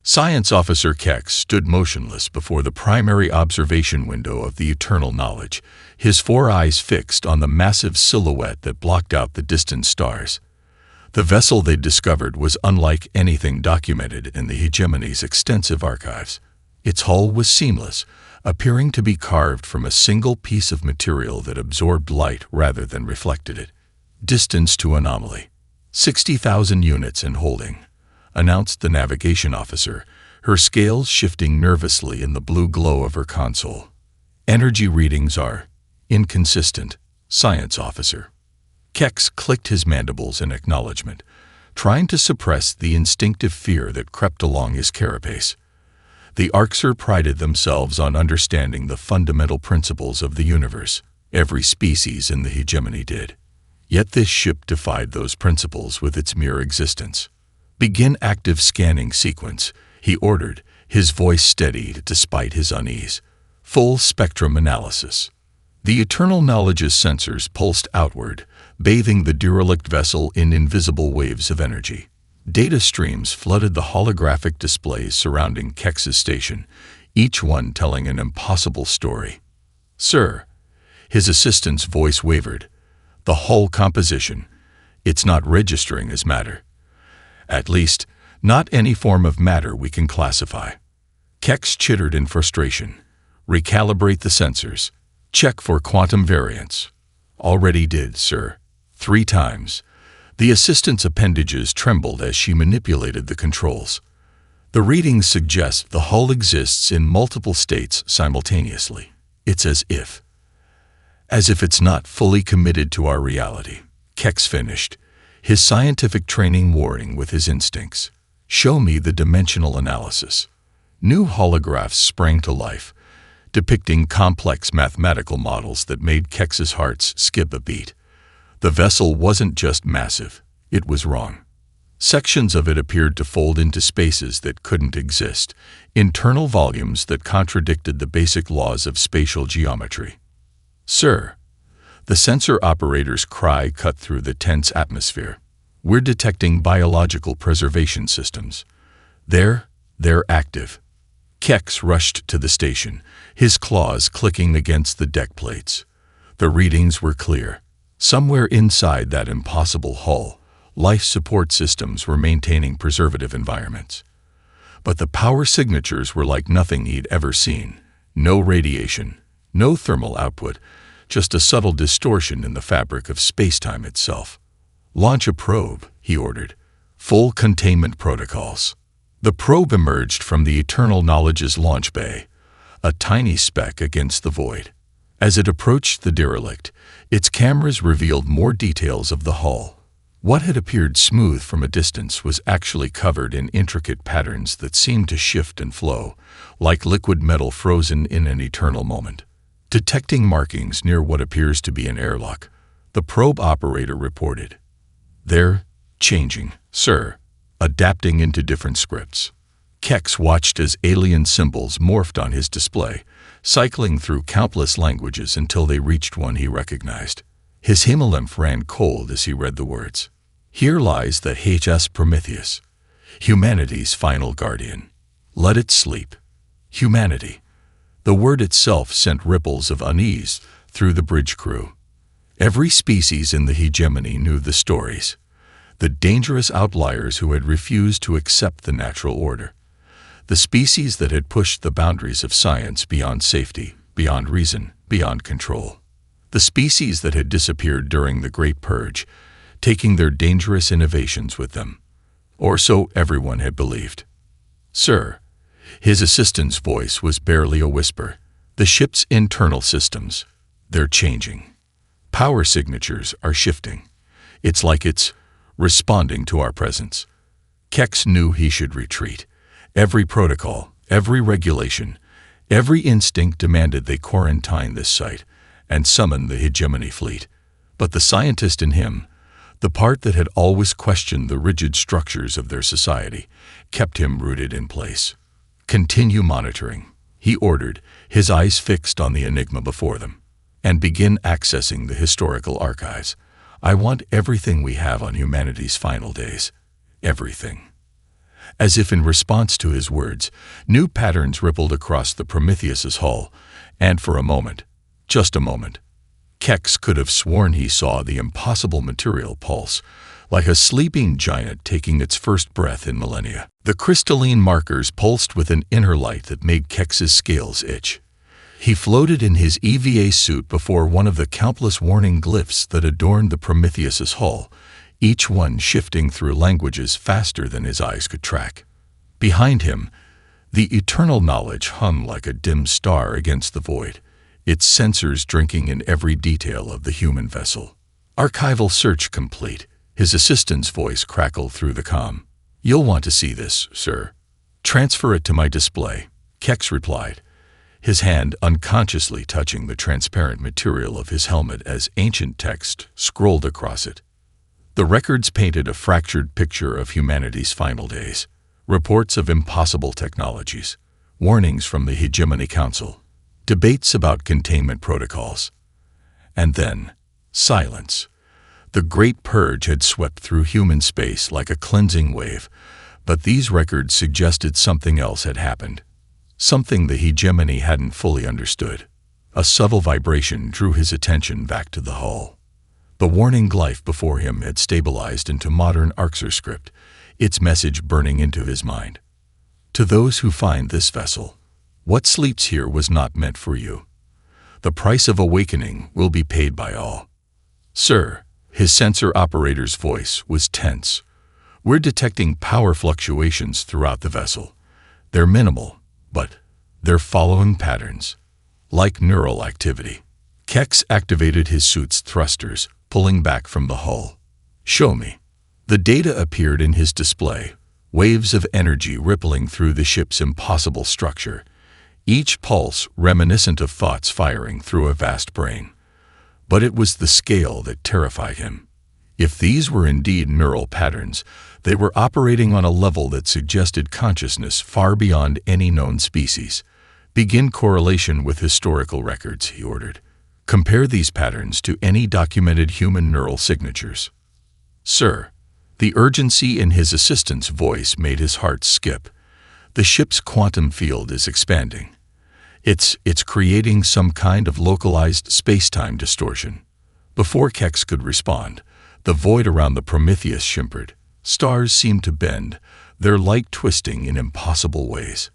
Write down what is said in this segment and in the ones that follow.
Science Officer Kex stood motionless before the primary observation window of the eternal knowledge, his 4 eyes fixed on the massive silhouette that blocked out the distant stars. The vessel they'd discovered was unlike anything documented in the hegemony's extensive archives. Its hull was seamless, appearing to be carved from a single piece of material that absorbed light rather than reflected it. "Distance to anomaly. 60,000 units and holding," announced the navigation officer, her scales shifting nervously in the blue glow of her console. "Energy readings are inconsistent, Science Officer." Kex clicked his mandibles in acknowledgement, trying to suppress the instinctive fear that crept along his carapace. The Orcs prided themselves on understanding the fundamental principles of the universe. Every species in the hegemony did. Yet this ship defied those principles with its mere existence. "Begin active scanning sequence," he ordered, his voice steady despite his unease. "Full spectrum analysis." The eternal knowledge's sensors pulsed outward, bathing the derelict vessel in invisible waves of energy. Data streams flooded the holographic displays surrounding Kex's station, each one telling an impossible story. "Sir," his assistant's voice wavered, "the hull composition, it's not registering as matter. At least, not any form of matter we can classify." Kex chittered in frustration. "Recalibrate the sensors. Check for quantum variance." "Already did, sir. 3 times." The assistant's appendages trembled as she manipulated the controls. "The readings suggest the hull exists in multiple states simultaneously. It's as if it's not fully committed to our reality," Kex finished, his scientific training warring with his instincts. "Show me the dimensional analysis." New holographs sprang to life, depicting complex mathematical models that made Kex's heart skip a beat. The vessel wasn't just massive, it was wrong. Sections of it appeared to fold into spaces that couldn't exist, internal volumes that contradicted the basic laws of spatial geometry. "Sir," the sensor operator's cry cut through the tense atmosphere, "we're detecting biological preservation systems. They're active." Kex rushed to the station, his claws clicking against the deck plates. The readings were clear. Somewhere inside that impossible hull, life support systems were maintaining preservative environments. But the power signatures were like nothing he'd ever seen. No radiation, no thermal output, just a subtle distortion in the fabric of space-time itself. "Launch a probe," he ordered. "Full containment protocols." The probe emerged from the eternal knowledge's launch bay, a tiny speck against the void. As it approached the derelict, its cameras revealed more details of the hull. What had appeared smooth from a distance was actually covered in intricate patterns that seemed to shift and flow, like liquid metal frozen in an eternal moment. Detecting markings near what appears to be an airlock, the probe operator reported. "They're changing, sir, adapting into different scripts." Kex watched as alien symbols morphed on his display, cycling through countless languages until they reached one he recognized. His hemolymph ran cold as he read the words. "Here lies the HS Prometheus, humanity's final guardian. Let it sleep." Humanity. The word itself sent ripples of unease through the bridge crew. Every species in the hegemony knew the stories. The dangerous outliers who had refused to accept the natural order. The species that had pushed the boundaries of science beyond safety, beyond reason, beyond control. The species that had disappeared during the Great Purge, taking their dangerous innovations with them. Or so everyone had believed. "Sir," his assistant's voice was barely a whisper, "the ship's internal systems, they're changing. Power signatures are shifting. It's like it's responding to our presence." Kex knew he should retreat. Every protocol, every regulation, every instinct demanded they quarantine this site and summon the hegemony fleet. But the scientist in him, the part that had always questioned the rigid structures of their society, kept him rooted in place. "Continue monitoring," he ordered, his eyes fixed on the enigma before them, "and begin accessing the historical archives. I want everything we have on humanity's final days. Everything." As if in response to his words, new patterns rippled across the Prometheus's hull, and for a moment, just a moment, Kex could have sworn he saw the impossible material pulse, like a sleeping giant taking its first breath in millennia. The crystalline markers pulsed with an inner light that made Kex's scales itch. He floated in his EVA suit before one of the countless warning glyphs that adorned the Prometheus's hull, each one shifting through languages faster than his eyes could track. Behind him, the eternal knowledge hung like a dim star against the void, its sensors drinking in every detail of the human vessel. Archival search complete. His assistant's voice crackled through the comm. "You'll want to see this, sir." "Transfer it to my display," Kex replied, his hand unconsciously touching the transparent material of his helmet as ancient text scrolled across it. The records painted a fractured picture of humanity's final days, reports of impossible technologies, warnings from the Hegemony Council, debates about containment protocols. And then, silence. The Great Purge had swept through human space like a cleansing wave, but these records suggested something else had happened, something the Hegemony hadn't fully understood. A subtle vibration drew his attention back to the hull. The warning glyph before him had stabilized into modern Arxer script, its message burning into his mind. "To those who find this vessel, what sleeps here was not meant for you. The price of awakening will be paid by all." "Sir," his sensor operator's voice was tense. "We're detecting power fluctuations throughout the vessel. They're minimal, but they're following patterns, like neural activity." Kex activated his suit's thrusters, pulling back from the hull. "Show me." The data appeared in his display, waves of energy rippling through the ship's impossible structure, each pulse reminiscent of thoughts firing through a vast brain. But it was the scale that terrified him. If these were indeed neural patterns, they were operating on a level that suggested consciousness far beyond any known species. "Begin correlation with historical records," he ordered. "Compare these patterns to any documented human neural signatures." "Sir." The urgency in his assistant's voice made his heart skip. "The ship's quantum field is expanding. It's creating some kind of localized space-time distortion." Before Kex could respond, the void around the Prometheus shimmered. Stars seemed to bend, their light twisting in impossible ways.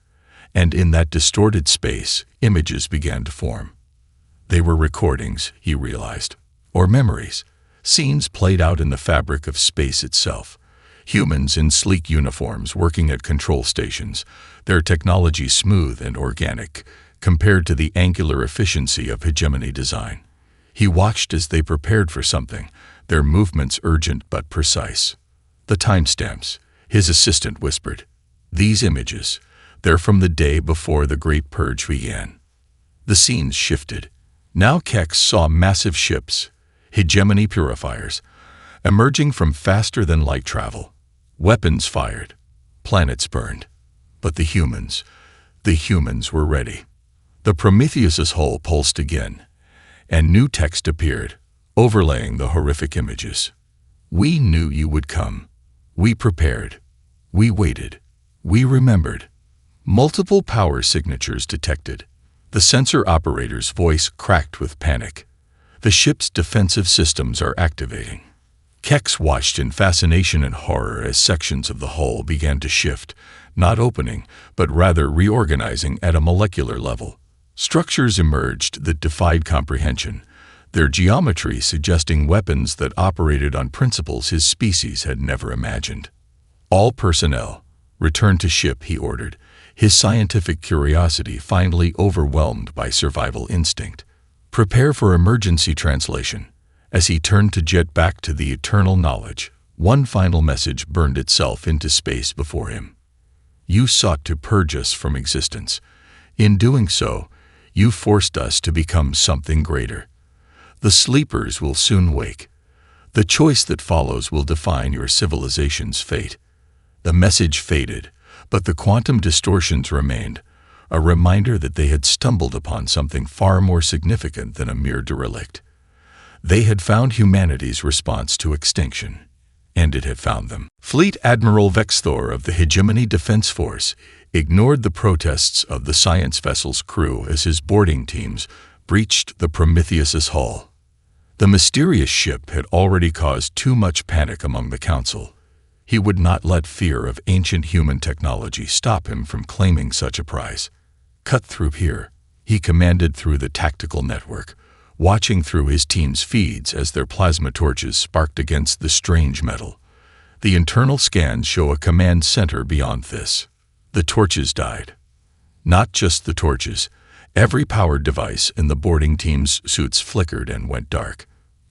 And in that distorted space, images began to form. They were recordings, he realized, or memories, scenes played out in the fabric of space itself. Humans in sleek uniforms working at control stations, their technology smooth and organic, compared to the angular efficiency of hegemony design. He watched as they prepared for something, their movements urgent but precise. "The timestamps," his assistant whispered. "These images, they're from the day before the Great Purge began." The scenes shifted. Now Kex saw massive ships, hegemony purifiers, emerging from faster-than-light travel. Weapons fired, planets burned. But the humans were ready. The Prometheus's hull pulsed again, and new text appeared, overlaying the horrific images. "We knew you would come. We prepared. We waited. We remembered." Multiple power signatures detected. The sensor operator's voice cracked with panic. "The ship's defensive systems are activating." Kex watched in fascination and horror as sections of the hull began to shift, not opening, but rather reorganizing at a molecular level. Structures emerged that defied comprehension, their geometry suggesting weapons that operated on principles his species had never imagined. "All personnel, return to ship," he ordered, his scientific curiosity finally overwhelmed by survival instinct. "Prepare for emergency translation." As he turned to jet back to the eternal knowledge, one final message burned itself into space before him. "You sought to purge us from existence. In doing so, you forced us to become something greater. The sleepers will soon wake. The choice that follows will define your civilization's fate." The message faded, but the quantum distortions remained, a reminder that they had stumbled upon something far more significant than a mere derelict. They had found humanity's response to extinction, and it had found them. Fleet Admiral Vexthor of the Hegemony Defense Force ignored the protests of the science vessel's crew as his boarding teams breached the Prometheus's hull. The mysterious ship had already caused too much panic among the Council. He would not let fear of ancient human technology stop him from claiming such a prize. "Cut through here," he commanded through the tactical network, watching through his team's feeds as their plasma torches sparked against the strange metal. The internal scans show a command center beyond this. The torches died. Not just the torches. Every powered device in the boarding team's suits flickered and went dark.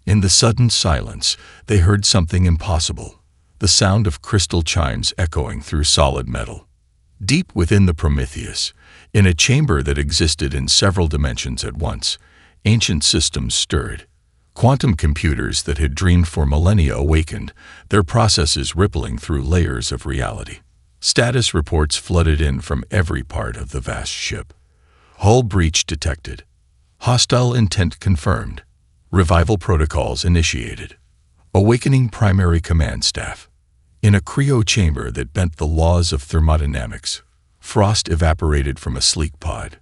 In the sudden silence, they heard something impossible, the sound of crystal chimes echoing through solid metal. Deep within the Prometheus, in a chamber that existed in several dimensions at once, ancient systems stirred. Quantum computers that had dreamed for millennia awakened, their processes rippling through layers of reality. Status reports flooded in from every part of the vast ship. Hull breach detected. Hostile intent confirmed. Revival protocols initiated. Awakening primary command staff. In a cryo chamber that bent the laws of thermodynamics, frost evaporated from a sleek pod.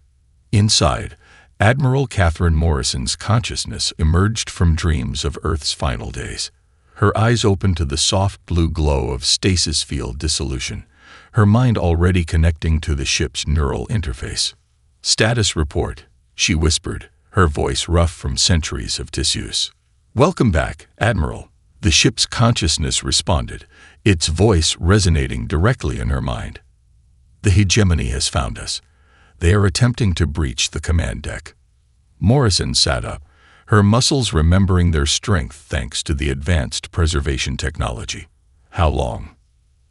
Inside, Admiral Catherine Morrison's consciousness emerged from dreams of Earth's final days. Her eyes opened to the soft blue glow of stasis field dissolution, her mind already connecting to the ship's neural interface. "Status report," she whispered, her voice rough from centuries of disuse. "Welcome back, Admiral." The ship's consciousness responded, its voice resonating directly in her mind. "The Hegemony has found us. They are attempting to breach the command deck." Morrison sat up, her muscles remembering their strength thanks to the advanced preservation technology. How long?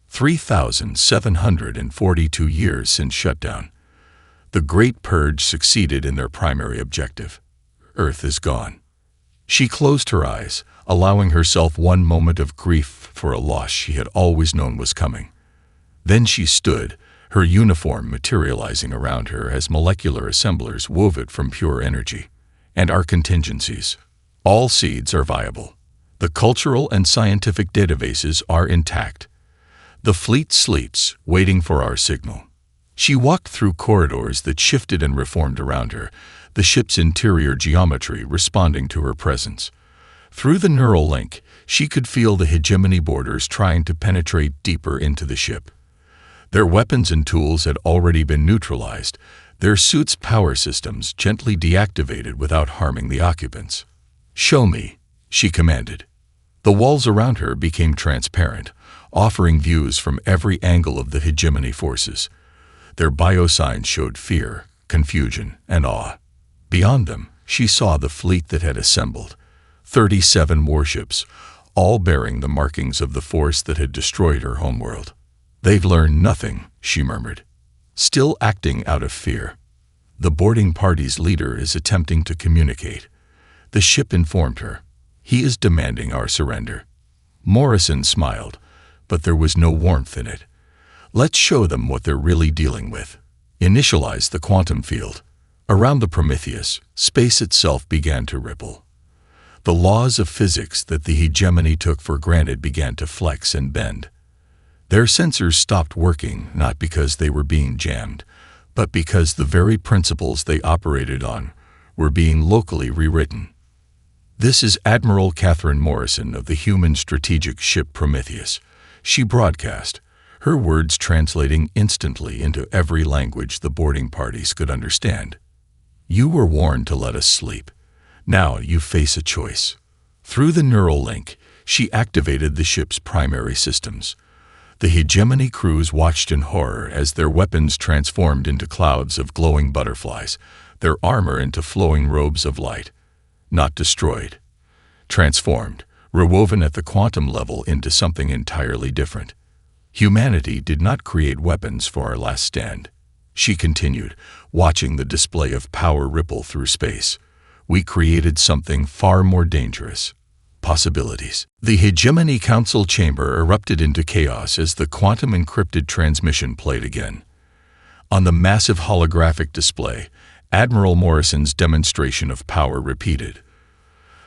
3,742 years since shutdown. The Great Purge succeeded in their primary objective. Earth is gone. She closed her eyes, allowing herself one moment of grief for a loss she had always known was coming. Then she stood, her uniform materializing around her as molecular assemblers wove it from pure energy. "And our contingencies. All seeds are viable. The cultural and scientific databases are intact. The fleet sleeps, waiting for our signal." She walked through corridors that shifted and reformed around her, the ship's interior geometry responding to her presence. Through the neural link, she could feel the Hegemony boarders trying to penetrate deeper into the ship. Their weapons and tools had already been neutralized, their suits' power systems gently deactivated without harming the occupants. "Show me," she commanded. The walls around her became transparent, offering views from every angle of the Hegemony forces. Their biosigns showed fear, confusion, and awe. Beyond them, she saw the fleet that had assembled. 37 warships, all bearing the markings of the force that had destroyed her homeworld. "They've learned nothing," she murmured, still acting out of fear. "The boarding party's leader is attempting to communicate." The ship informed her. "He is demanding our surrender." Morrison smiled, but there was no warmth in it. "Let's show them what they're really dealing with." Initialize the quantum field. Around the Prometheus, space itself began to ripple. The laws of physics that the Hegemony took for granted began to flex and bend. Their sensors stopped working not because they were being jammed, but because the very principles they operated on were being locally rewritten. "This is Admiral Catherine Morrison of the human strategic ship Prometheus," she broadcast, her words translating instantly into every language the boarding parties could understand. "You were warned to let us sleep. Now you face a choice." Through the neural link, she activated the ship's primary systems. The Hegemony crews watched in horror as their weapons transformed into clouds of glowing butterflies, their armor into flowing robes of light. Not destroyed. Transformed, rewoven at the quantum level into something entirely different. "Humanity did not create weapons for our last stand," she continued, watching the display of power ripple through space. "We created something far more dangerous. Possibilities." The Hegemony Council chamber erupted into chaos as the quantum encrypted transmission played again. On the massive holographic display, Admiral Morrison's demonstration of power repeated.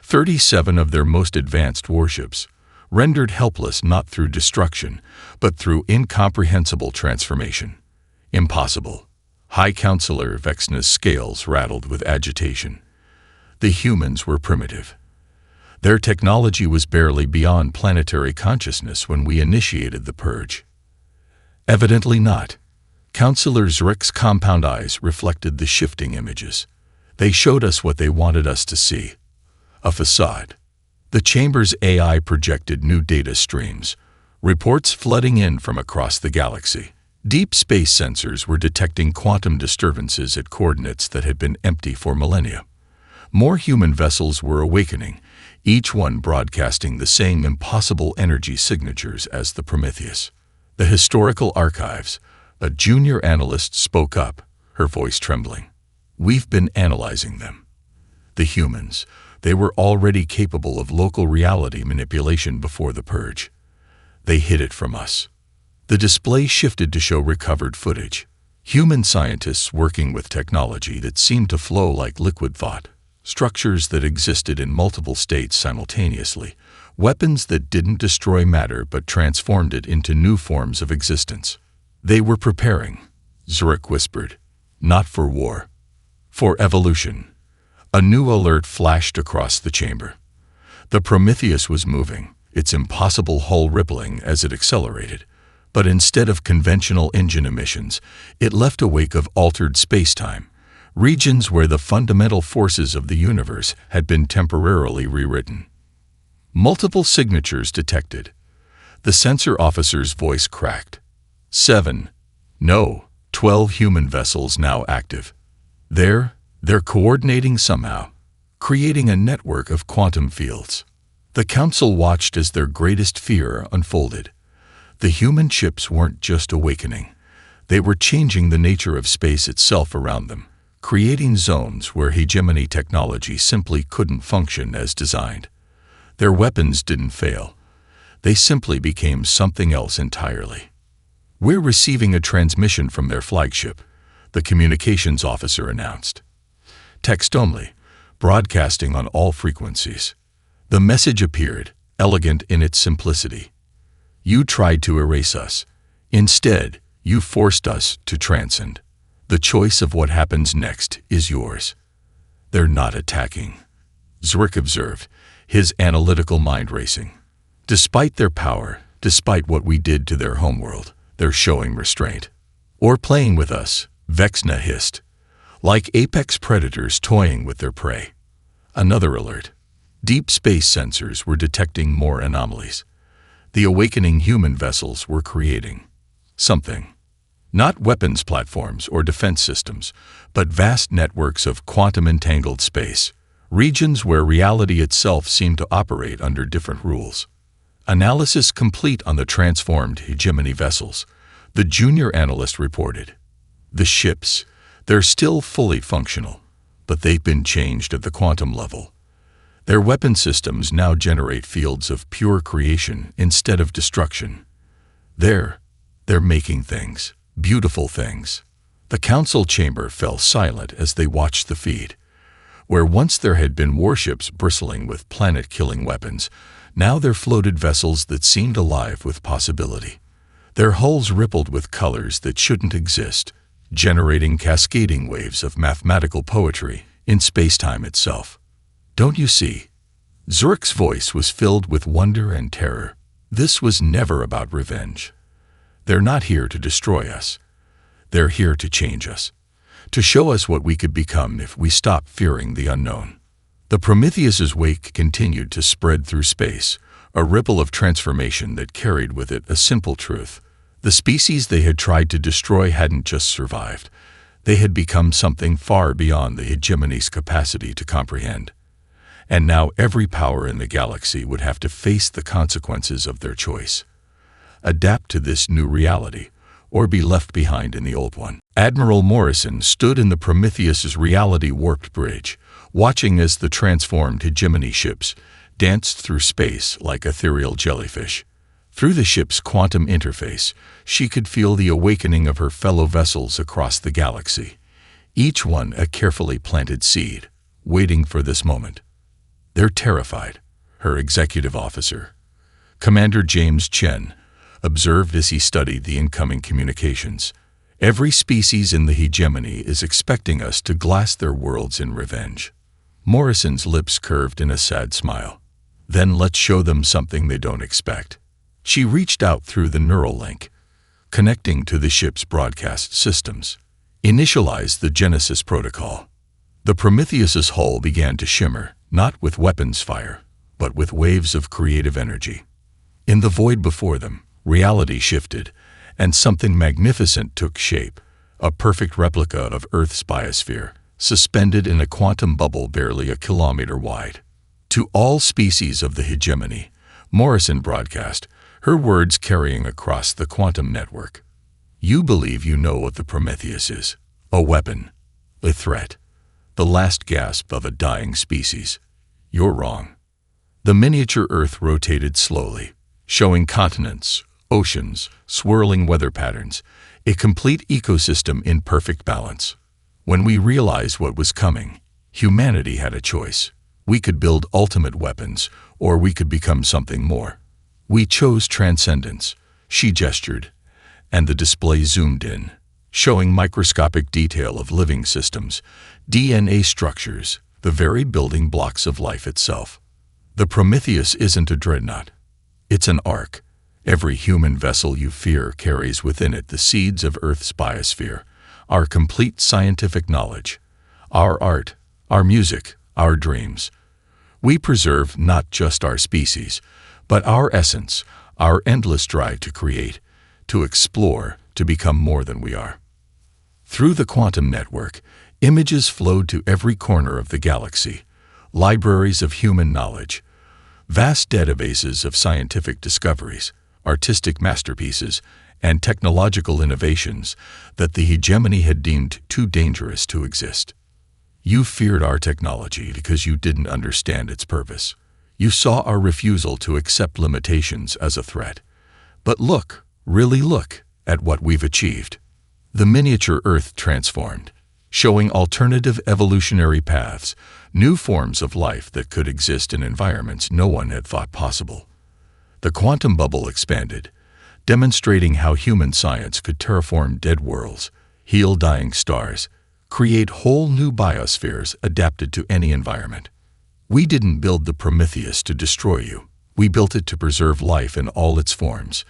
37 of their most advanced warships, rendered helpless not through destruction, but through incomprehensible transformation. Impossible. High Counselor Vexna's scales rattled with agitation. The humans were primitive. Their technology was barely beyond planetary consciousness when we initiated the purge. Evidently not. Counselor Zrick's compound eyes reflected the shifting images. They showed us what they wanted us to see. A facade. The chamber's AI projected new data streams, reports flooding in from across the galaxy. Deep space sensors were detecting quantum disturbances at coordinates that had been empty for millennia. More human vessels were awakening, each one broadcasting the same impossible energy signatures as the Prometheus. The historical archives. A junior analyst spoke up, her voice trembling. We've been analyzing them. The humans, they were already capable of local reality manipulation before the purge. They hid it from us. The display shifted to show recovered footage. Human scientists working with technology that seemed to flow like liquid thought. Structures that existed in multiple states simultaneously. Weapons that didn't destroy matter but transformed it into new forms of existence. They were preparing, Zurich whispered. Not for war. For evolution. A new alert flashed across the chamber. The Prometheus was moving, its impossible hull rippling as it accelerated. But instead of conventional engine emissions, it left a wake of altered spacetime, regions where the fundamental forces of the universe had been temporarily rewritten. Multiple signatures detected. The sensor officer's voice cracked. 7. No, 12 human vessels now active. They're coordinating somehow, creating a network of quantum fields. The Council watched as their greatest fear unfolded. The human ships weren't just awakening. They were changing the nature of space itself around them, creating zones where hegemony technology simply couldn't function as designed. Their weapons didn't fail. They simply became something else entirely. We're receiving a transmission from their flagship, the communications officer announced. Text only, broadcasting on all frequencies. The message appeared, elegant in its simplicity. You tried to erase us. Instead, you forced us to transcend. The choice of what happens next is yours. They're not attacking, Zwick observed, his analytical mind racing. Despite their power, despite what we did to their homeworld, they're showing restraint. Or playing with us, Vexna hissed. Like apex predators toying with their prey. Another alert. Deep space sensors were detecting more anomalies. The awakening human vessels were creating something. Not weapons platforms or defense systems, but vast networks of quantum-entangled space, regions where reality itself seemed to operate under different rules. Analysis complete on the transformed hegemony vessels, the junior analyst reported. The ships, they're still fully functional, but they've been changed at the quantum level. Their weapon systems now generate fields of pure creation instead of destruction. They're making things, beautiful things. The council chamber fell silent as they watched the feed. Where once there had been warships bristling with planet-killing weapons, now there floated vessels that seemed alive with possibility. Their hulls rippled with colors that shouldn't exist, generating cascading waves of mathematical poetry in space-time itself. Don't you see? Zurich's voice was filled with wonder and terror. This was never about revenge. They're not here to destroy us. They're here to change us, to show us what we could become if we stop fearing the unknown. The Prometheus's wake continued to spread through space, a ripple of transformation that carried with it a simple truth. The species they had tried to destroy hadn't just survived. They had become something far beyond the hegemony's capacity to comprehend. And now every power in the galaxy would have to face the consequences of their choice. Adapt to this new reality, or be left behind in the old one. Admiral Morrison stood in the Prometheus's reality-warped bridge, watching as the transformed hegemony ships danced through space like ethereal jellyfish. Through the ship's quantum interface, she could feel the awakening of her fellow vessels across the galaxy, each one a carefully planted seed, waiting for this moment. They're terrified, her executive officer. Commander James Chen observed as he studied the incoming communications. Every species in the hegemony is expecting us to glass their worlds in revenge. Morrison's lips curved in a sad smile. Then let's show them something they don't expect. She reached out through the neural link, connecting to the ship's broadcast systems. Initialize the Genesis protocol. The Prometheus's hull began to shimmer, not with weapons fire, but with waves of creative energy. In the void before them, reality shifted, and something magnificent took shape, a perfect replica of Earth's biosphere, suspended in a quantum bubble barely a kilometer wide. To all species of the hegemony, Morrison broadcast, her words carrying across the quantum network. You believe you know what the Prometheus is. A weapon. A threat. The last gasp of a dying species. You're wrong. The miniature Earth rotated slowly, showing continents, oceans, swirling weather patterns, a complete ecosystem in perfect balance. When we realized what was coming, humanity had a choice. We could build ultimate weapons, or we could become something more. We chose transcendence, she gestured, and the display zoomed in, showing microscopic detail of living systems, DNA structures, the very building blocks of life itself. The Prometheus isn't a dreadnought. It's an ark. Every human vessel you fear carries within it the seeds of Earth's biosphere, our complete scientific knowledge, our art, our music, our dreams. We preserve not just our species, but our essence, our endless drive to create, to explore, to become more than we are. Through the quantum network, images flowed to every corner of the galaxy, libraries of human knowledge, vast databases of scientific discoveries, artistic masterpieces, and technological innovations that the hegemony had deemed too dangerous to exist. You feared our technology because you didn't understand its purpose. You saw our refusal to accept limitations as a threat. But look, really look, at what we've achieved. The miniature Earth transformed, showing alternative evolutionary paths, new forms of life that could exist in environments no one had thought possible. The quantum bubble expanded, demonstrating how human science could terraform dead worlds, heal dying stars, create whole new biospheres adapted to any environment. We didn't build the Prometheus to destroy you. We built it to preserve life in all its forms,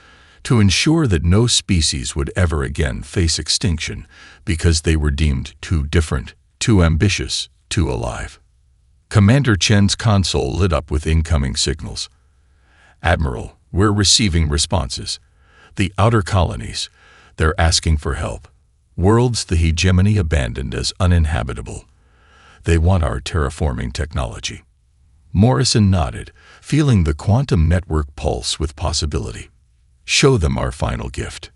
to ensure that no species would ever again face extinction because they were deemed too different, too ambitious, too alive. Commander Chen's console lit up with incoming signals. Admiral, we're receiving responses. The outer colonies, they're asking for help. Worlds the hegemony abandoned as uninhabitable. They want our terraforming technology. Morrison nodded, feeling the quantum network pulse with possibility. Show them our final gift.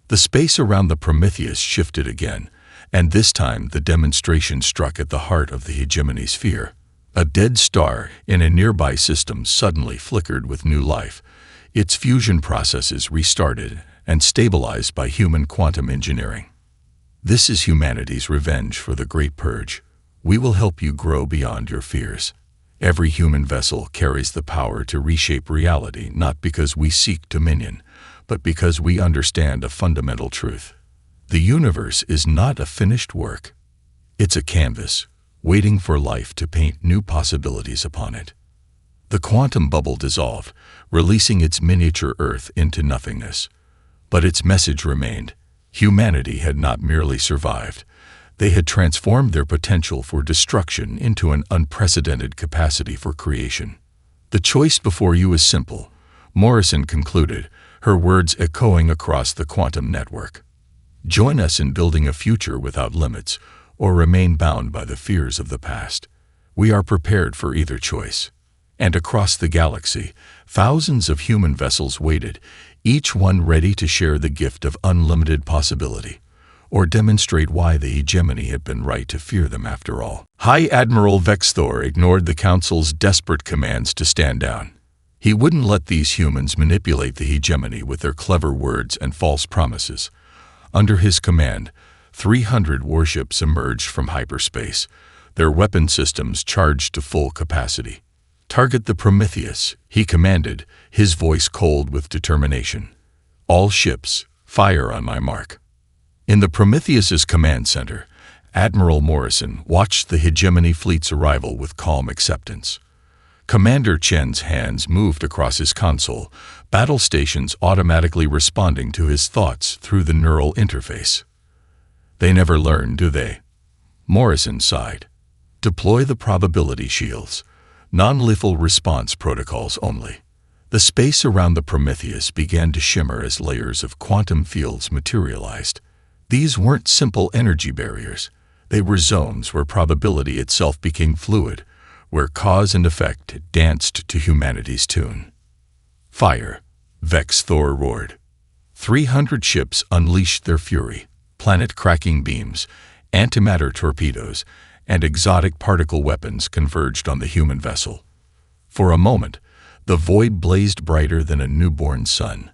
The space around the Prometheus shifted again, and this time the demonstration struck at the heart of the hegemony's fear. A dead star in a nearby system suddenly flickered with new life, its fusion processes restarted and stabilized by human quantum engineering. This is humanity's revenge for the Great Purge. We will help you grow beyond your fears. Every human vessel carries the power to reshape reality, not because we seek dominion, but because we understand a fundamental truth. The universe is not a finished work. It's a canvas, waiting for life to paint new possibilities upon it. The quantum bubble dissolved, releasing its miniature Earth into nothingness. But its message remained. Humanity had not merely survived. They had transformed their potential for destruction into an unprecedented capacity for creation. The choice before you is simple, Morrison concluded, her words echoing across the quantum network. Join us in building a future without limits, or remain bound by the fears of the past. We are prepared for either choice. And across the galaxy, thousands of human vessels waited, each one ready to share the gift of unlimited possibility, or demonstrate why the hegemony had been right to fear them after all. High Admiral Vexthor ignored the Council's desperate commands to stand down. He wouldn't let these humans manipulate the hegemony with their clever words and false promises. Under his command, 300 warships emerged from hyperspace, their weapon systems charged to full capacity. "Target the Prometheus," he commanded, his voice cold with determination. "All ships, fire on my mark." In the Prometheus's command center, Admiral Morrison watched the hegemony fleet's arrival with calm acceptance. Commander Chen's hands moved across his console, battle stations automatically responding to his thoughts through the neural interface. "They never learn, do they?" Morrison sighed. "Deploy the probability shields. Non-lethal response protocols only." The space around the Prometheus began to shimmer as layers of quantum fields materialized. These weren't simple energy barriers. They were zones where probability itself became fluid, where cause and effect danced to humanity's tune. "Fire!" Vex Thor roared. 300 ships unleashed their fury. Planet-cracking beams, antimatter torpedoes, and exotic particle weapons converged on the human vessel. For a moment, the void blazed brighter than a newborn sun.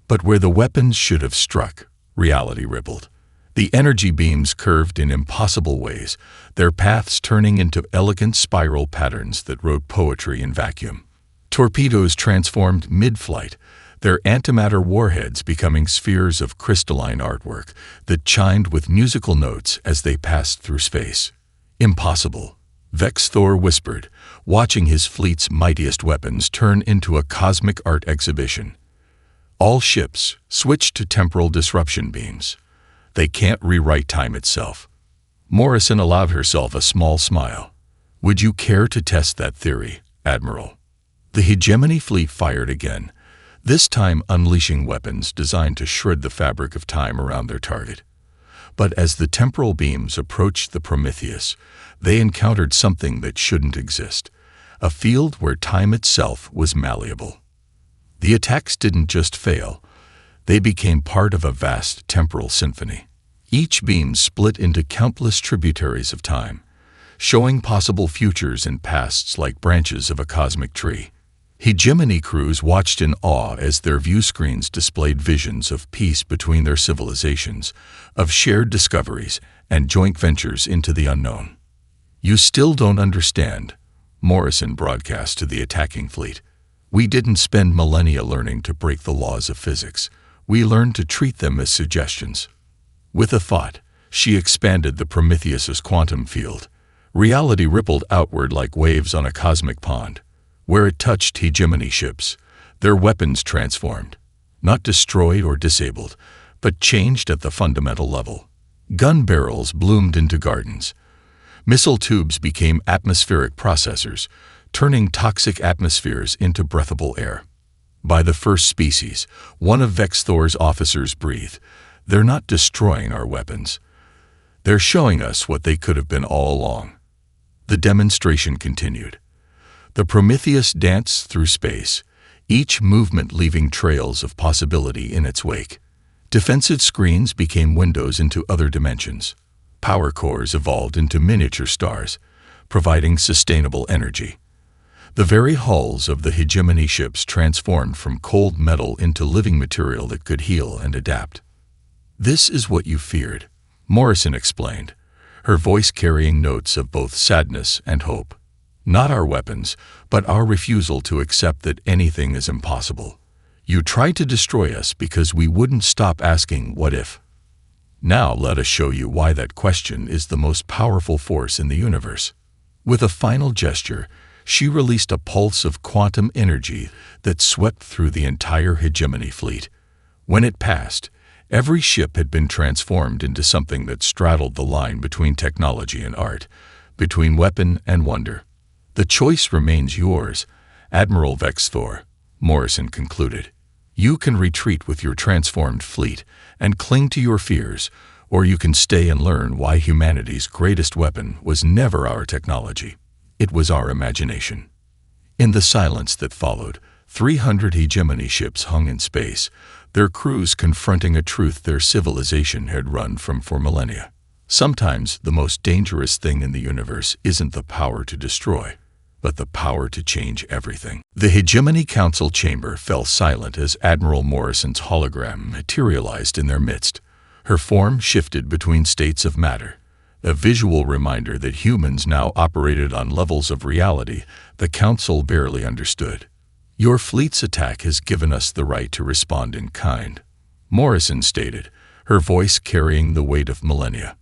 But where the weapons should have struck, reality rippled. The energy beams curved in impossible ways, their paths turning into elegant spiral patterns that wrote poetry in vacuum. Torpedoes transformed mid-flight, their antimatter warheads becoming spheres of crystalline artwork that chimed with musical notes as they passed through space. "Impossible," Vex Thor whispered, watching his fleet's mightiest weapons turn into a cosmic art exhibition. "All ships, switch to temporal disruption beams. They can't rewrite time itself." Morrison allowed herself a small smile. "Would you care to test that theory, Admiral?" The hegemony fleet fired again, this time unleashing weapons designed to shred the fabric of time around their target. But as the temporal beams approached the Prometheus, they encountered something that shouldn't exist, a field where time itself was malleable. The attacks didn't just fail. They became part of a vast temporal symphony. Each beam split into countless tributaries of time, showing possible futures and pasts like branches of a cosmic tree. Hegemony crews watched in awe as their view screens displayed visions of peace between their civilizations, of shared discoveries and joint ventures into the unknown. "You still don't understand," Morrison broadcast to the attacking fleet. "We didn't spend millennia learning to break the laws of physics. We learned to treat them as suggestions." With a thought, she expanded the Prometheus's quantum field. Reality rippled outward like waves on a cosmic pond. Where it touched hegemony ships, their weapons transformed, not destroyed or disabled, but changed at the fundamental level. Gun barrels bloomed into gardens. Missile tubes became atmospheric processors, turning toxic atmospheres into breathable air. By the first species, one of Vex Thor's officers breathed, "They're not destroying our weapons. They're showing us what they could have been all along." The demonstration continued. The Prometheus danced through space, each movement leaving trails of possibility in its wake. Defensive screens became windows into other dimensions. Power cores evolved into miniature stars, providing sustainable energy. The very hulls of the hegemony ships transformed from cold metal into living material that could heal and adapt. "This is what you feared," Morrison explained, her voice carrying notes of both sadness and hope. "Not our weapons, but our refusal to accept that anything is impossible. You tried to destroy us because we wouldn't stop asking what if. Now let us show you why that question is the most powerful force in the universe." With a final gesture, she released a pulse of quantum energy that swept through the entire hegemony fleet. When it passed, every ship had been transformed into something that straddled the line between technology and art, between weapon and wonder. "The choice remains yours, Admiral Vex Thor," Morrison concluded. "You can retreat with your transformed fleet and cling to your fears, or you can stay and learn why humanity's greatest weapon was never our technology. It was our imagination." In the silence that followed, 300 hegemony ships hung in space, their crews confronting a truth their civilization had run from for millennia. Sometimes the most dangerous thing in the universe isn't the power to destroy, but the power to change everything. The Hegemony Council chamber fell silent as Admiral Morrison's hologram materialized in their midst. Her form shifted between states of matter, a visual reminder that humans now operated on levels of reality the Council barely understood. "Your fleet's attack has given us the right to respond in kind," Morrison stated, her voice carrying the weight of millennia.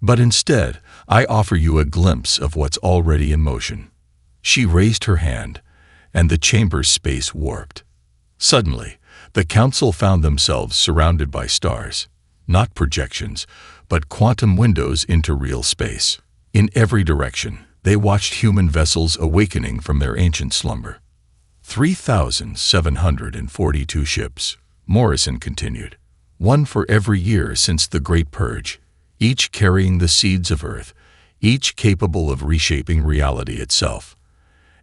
"But instead, I offer you a glimpse of what's already in motion." She raised her hand, and the chamber's space warped. Suddenly, the Council found themselves surrounded by stars, not projections, but quantum windows into real space. In every direction, they watched human vessels awakening from their ancient slumber. 3,742 ships, Morrison continued, one for every year since the Great Purge, each carrying the seeds of Earth, each capable of reshaping reality itself,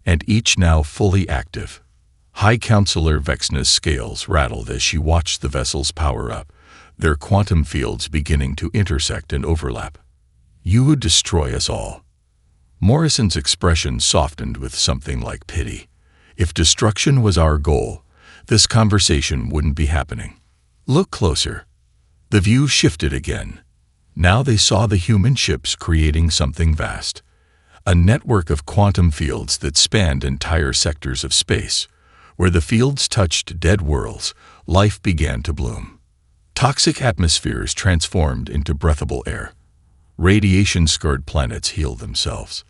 and each now fully active. High Counselor Vexna's scales rattled as she watched the vessels power up, their quantum fields beginning to intersect and overlap. "You would destroy us all." Morrison's expression softened with something like pity. "If destruction was our goal, this conversation wouldn't be happening." "Look closer." The view shifted again. Now they saw the human ships creating something vast, a network of quantum fields that spanned entire sectors of space. Where the fields touched dead worlds, life began to bloom. Toxic atmospheres transformed into breathable air. Radiation-scarred planets healed themselves.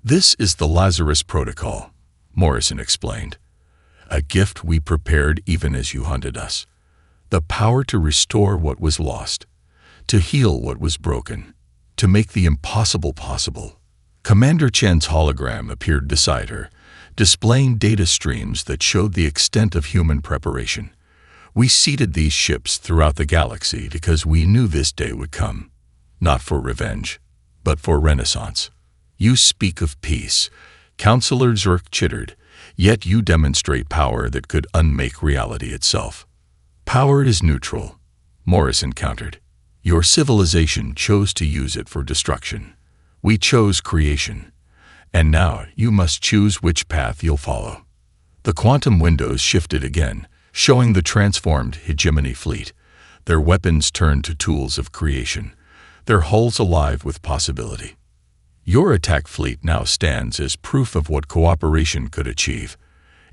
"This is the Lazarus Protocol," Morrison explained. "A gift we prepared even as you hunted us. The power to restore what was lost, to heal what was broken, to make the impossible possible." Commander Chen's hologram appeared beside her, displaying data streams that showed the extent of human preparation. "We seeded these ships throughout the galaxy because we knew this day would come, not for revenge, but for renaissance." "You speak of peace," Counselor Zerk chittered, "yet you demonstrate power that could unmake reality itself." "Power is neutral," Morrison countered. "Your civilization chose to use it for destruction. We chose creation. And now you must choose which path you'll follow." The quantum windows shifted again, showing the transformed hegemony fleet, their weapons turned to tools of creation, their hulls alive with possibility. "Your attack fleet now stands as proof of what cooperation could achieve.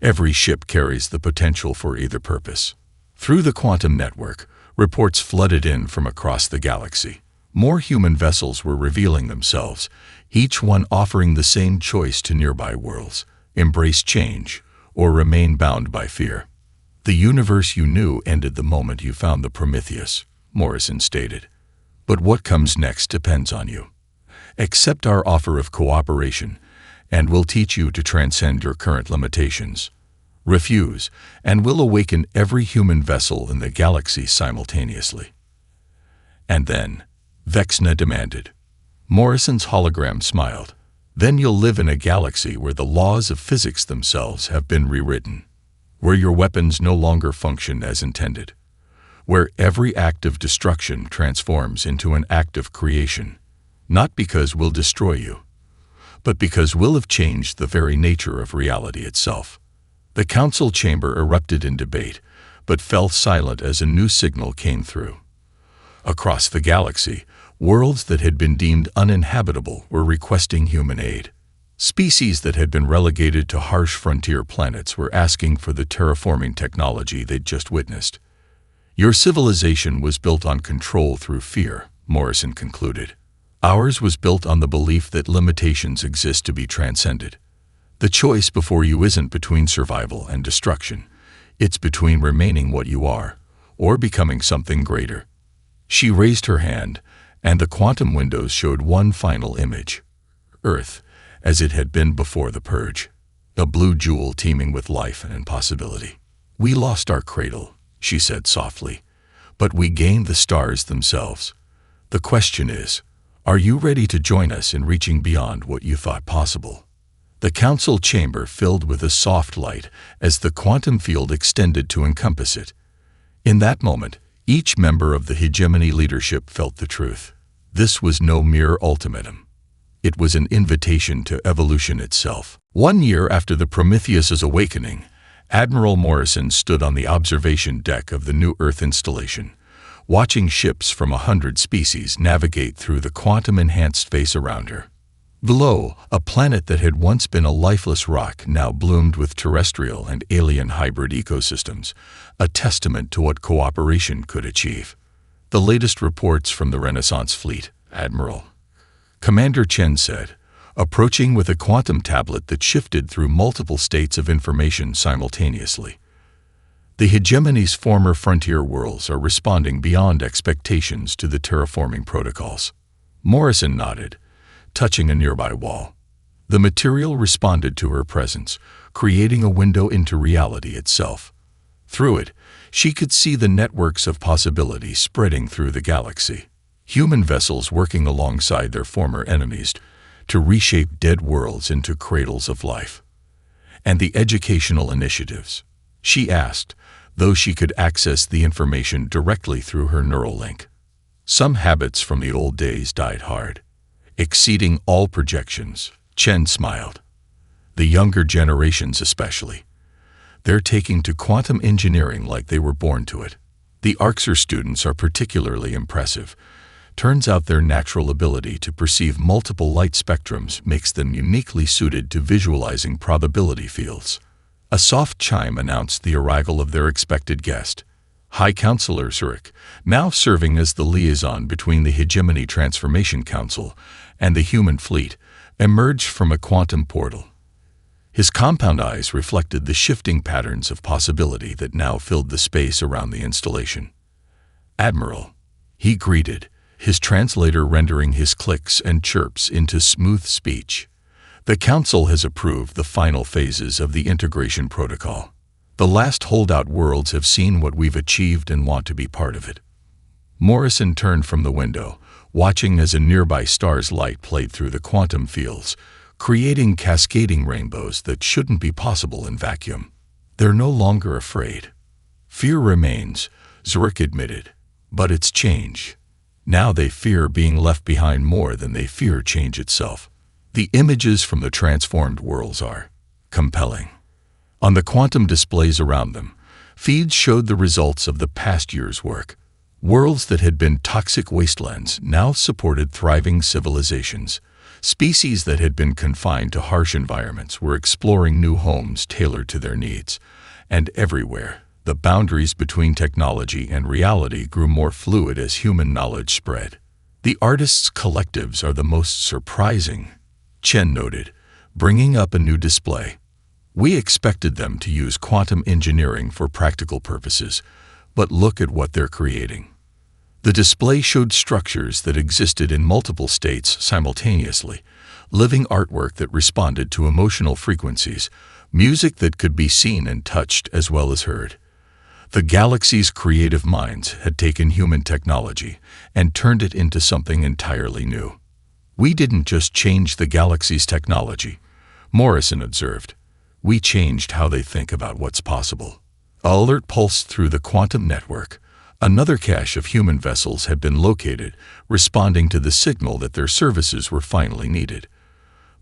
Every ship carries the potential for either purpose." Through the quantum network, reports flooded in from across the galaxy. More human vessels were revealing themselves, each one offering the same choice to nearby worlds: embrace change or remain bound by fear. "The universe you knew ended the moment you found the Prometheus," Morrison stated. "But what comes next depends on you. Accept our offer of cooperation, and we'll teach you to transcend your current limitations. Refuse, and we'll awaken every human vessel in the galaxy simultaneously." "And then," Vexna demanded. Morrison's hologram smiled. "Then you'll live in a galaxy where the laws of physics themselves have been rewritten, where your weapons no longer function as intended, where every act of destruction transforms into an act of creation, not because we'll destroy you, but because we'll have changed the very nature of reality itself." The council chamber erupted in debate, but fell silent as a new signal came through. Across the galaxy, worlds that had been deemed uninhabitable were requesting human aid. Species that had been relegated to harsh frontier planets were asking for the terraforming technology they'd just witnessed. "Your civilization was built on control through fear," Morrison concluded. "Ours was built on the belief that limitations exist to be transcended. The choice before you isn't between survival and destruction. It's between remaining what you are, or becoming something greater." She raised her hand, and the quantum windows showed one final image. Earth, as it had been before the Purge. A blue jewel teeming with life and possibility. "We lost our cradle," she said softly, "but we gained the stars themselves. The question is, are you ready to join us in reaching beyond what you thought possible?" The council chamber filled with a soft light as the quantum field extended to encompass it. In that moment, each member of the hegemony leadership felt the truth. This was no mere ultimatum. It was an invitation to evolution itself. 1 year after the Prometheus's awakening, Admiral Morrison stood on the observation deck of the new Earth installation, watching ships from 100 species navigate through the quantum-enhanced space around her. Below, a planet that had once been a lifeless rock now bloomed with terrestrial and alien hybrid ecosystems, a testament to what cooperation could achieve. The latest reports from the Renaissance fleet, Admiral Commander Chen said, approaching with a quantum tablet that shifted through multiple states of information simultaneously. The hegemony's former frontier worlds are responding beyond expectations to the terraforming protocols. Morrison nodded, touching a nearby wall. The material responded to her presence, creating a window into reality itself. Through it, she could see the networks of possibility spreading through the galaxy. Human vessels working alongside their former enemies to reshape dead worlds into cradles of life. And the educational initiatives. She asked, though she could access the information directly through her neural link. Some habits from the old days died hard, exceeding all projections. Chen smiled. The younger generations especially. They're taking to quantum engineering like they were born to it. The Orcs students are particularly impressive. Turns out their natural ability to perceive multiple light spectrums makes them uniquely suited to visualizing probability fields. A soft chime announced the arrival of their expected guest. High Counselor Zurich, now serving as the liaison between the Hegemony Transformation Council and the human fleet, emerged from a quantum portal. His compound eyes reflected the shifting patterns of possibility that now filled the space around the installation. Admiral, he greeted, his translator rendering his clicks and chirps into smooth speech. The Council has approved the final phases of the integration protocol. The last holdout worlds have seen what we've achieved and want to be part of it. Morrison turned from the window, watching as a nearby star's light played through the quantum fields, creating cascading rainbows that shouldn't be possible in vacuum. They're no longer afraid. Fear remains, Zurich admitted, but it's change. Now they fear being left behind more than they fear change itself. The images from the transformed worlds are compelling. On the quantum displays around them, feeds showed the results of the past year's work. Worlds that had been toxic wastelands now supported thriving civilizations. Species that had been confined to harsh environments were exploring new homes tailored to their needs. And everywhere, the boundaries between technology and reality grew more fluid as human knowledge spread. The artists' collectives are the most surprising, Chen noted, bringing up a new display. We expected them to use quantum engineering for practical purposes, but look at what they're creating. The display showed structures that existed in multiple states simultaneously, living artwork that responded to emotional frequencies, music that could be seen and touched as well as heard. The galaxy's creative minds had taken human technology and turned it into something entirely new. We didn't just change the galaxy's technology, Morrison observed. We changed how they think about what's possible. An alert pulsed through the quantum network. Another cache of human vessels had been located, responding to the signal that their services were finally needed.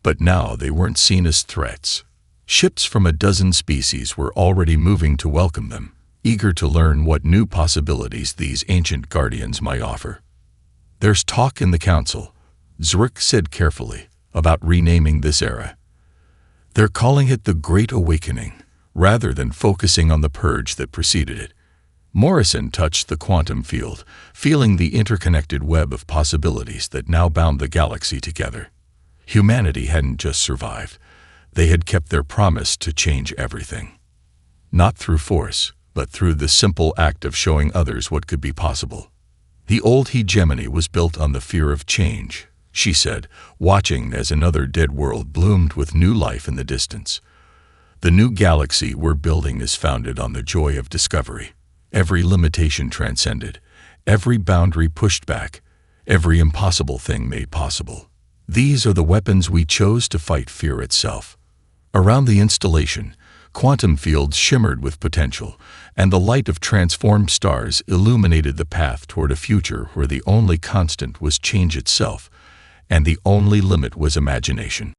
But now they weren't seen as threats. Ships from a dozen species were already moving to welcome them, eager to learn what new possibilities these ancient guardians might offer. There's talk in the Council, Zurich said carefully, about renaming this era. They're calling it the Great Awakening, rather than focusing on the purge that preceded it. Morrison touched the quantum field, feeling the interconnected web of possibilities that now bound the galaxy together. Humanity hadn't just survived. They had kept their promise to change everything. Not through force, but through the simple act of showing others what could be possible. The old hegemony was built on the fear of change, she said, watching as another dead world bloomed with new life in the distance. The new galaxy we're building is founded on the joy of discovery. Every limitation transcended, every boundary pushed back, every impossible thing made possible. These are the weapons we chose to fight fear itself. Around the installation, quantum fields shimmered with potential, and the light of transformed stars illuminated the path toward a future where the only constant was change itself, and the only limit was imagination.